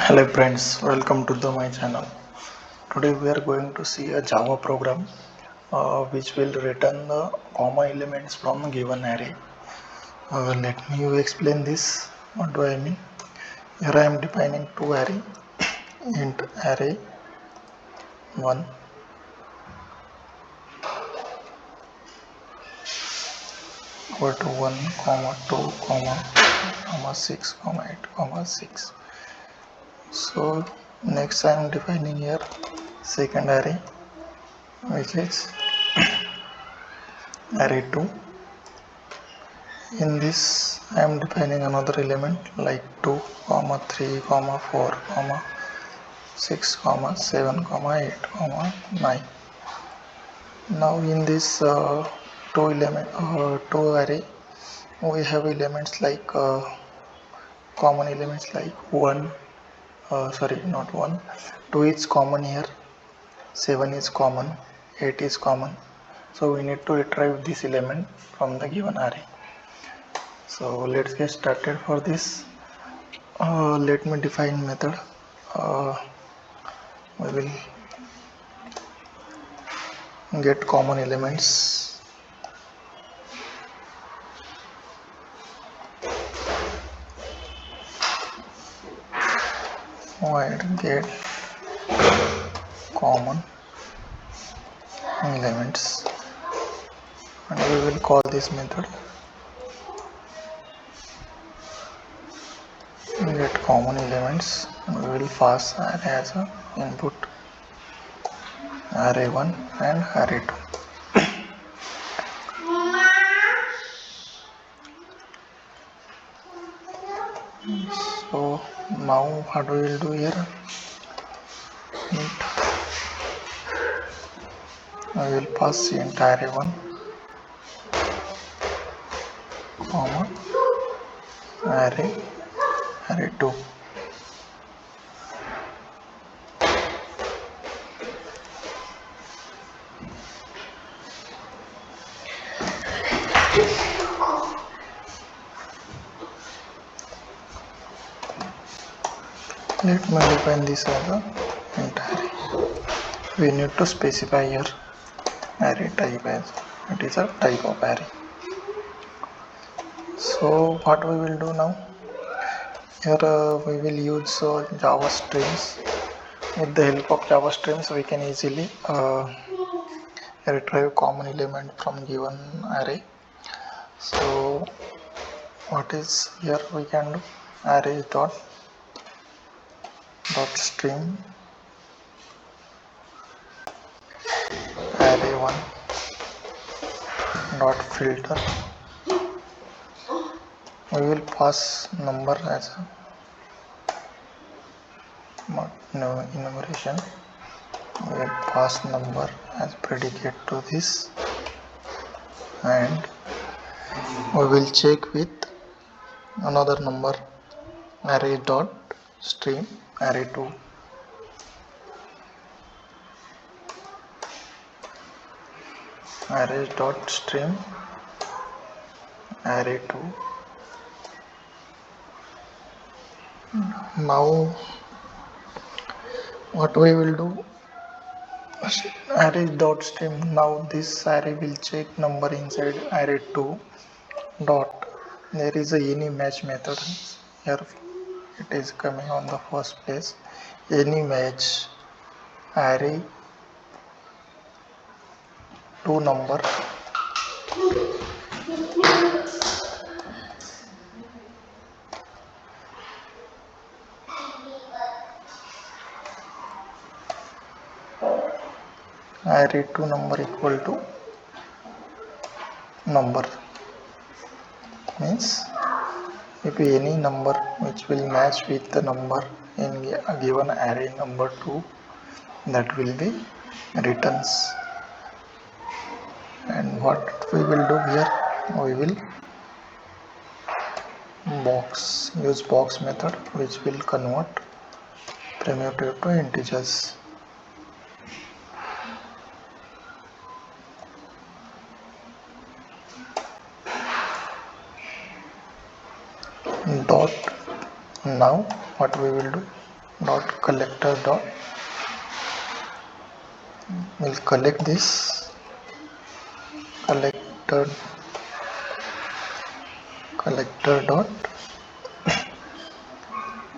Hello friends, welcome to my channel. Today we are going to see a Java program which will return the comma elements from a given array. Let me explain this. What do I mean? Here I am defining two array, int array 1 equal to 1 comma 2 comma 6 comma 8 comma 6. So next I am defining here second array which is array 2. In this I am defining another element like 2 comma 3 comma 4 comma 6 comma 7 comma 8 comma 9. Now in this two array we have elements like common elements like 1 sorry not 1, 2 is common here, 7 is common, 8 is common. So we need to retrieve this element from the given array. So let's get started. For this let me define method. We will get common elements. Void get common elements, and we will call this method get common elements. We will pass array as a input, array 1 and array 2. So now what we will do here, I will pass int array 1 comma array 2. Let me define this as a int array. We need to specify here array type as it is a type of array. So what we will do now, here we will use Java strings. With the help of Java strings we can easily retrieve common element from given array. So what is here we can do, array dot string array 1 dot filter. We will pass number as a enumeration. We will pass number as predicate to this, and we will check with another number, array dot stream array 2. Array dot stream array 2. Now what we will do, array dot stream. Now this array will check number inside array 2 dot. There is a any match method here. It is coming on the first place. Any match array 2 number array 2 number equal to number, means if any number which will match with the number in a given array number 2, that will be returns. And what we will do here, we will use box method which will convert primitive to integers. Dot. Now what we will do, dot collector dot will collect this collector dot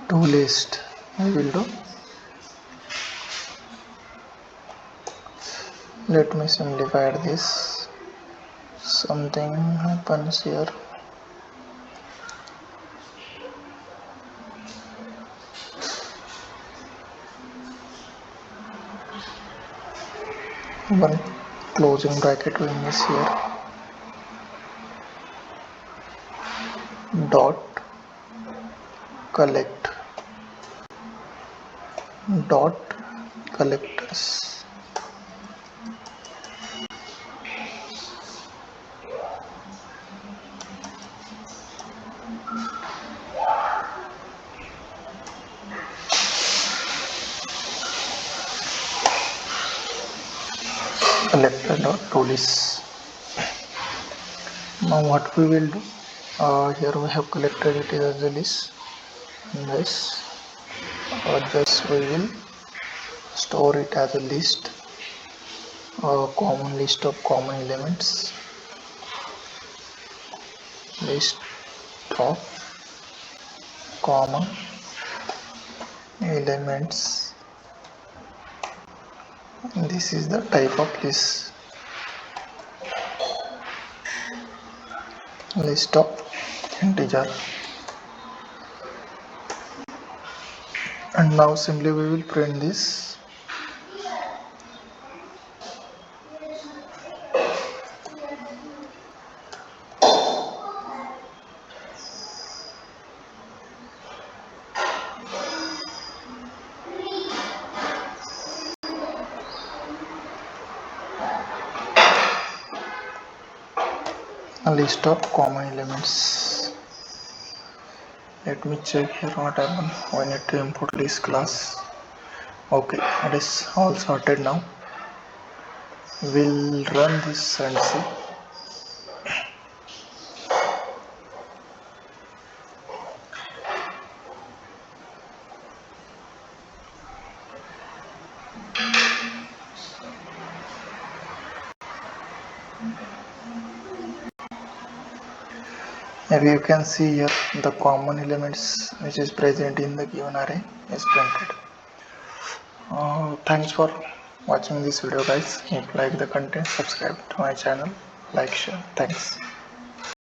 to list. I will do. Let me simplify this. Something happens here. One closing bracket will miss here. Dot collect dot collectors. Collector dot tools. Now what we will do? Here we have collected it as a list. This just we will store it as a list, a common list of common elements. List of common elements. This is the type of list. List of integer. And now simply we will print this. A list of common elements. Let me check here what happened. We need to import list class. Okay, it is all sorted now. We'll run this and see. Maybe you can see here the common elements which is present in the given array is printed. Thanks for watching this video guys. If you like the content, subscribe to my channel, like, share. Thanks.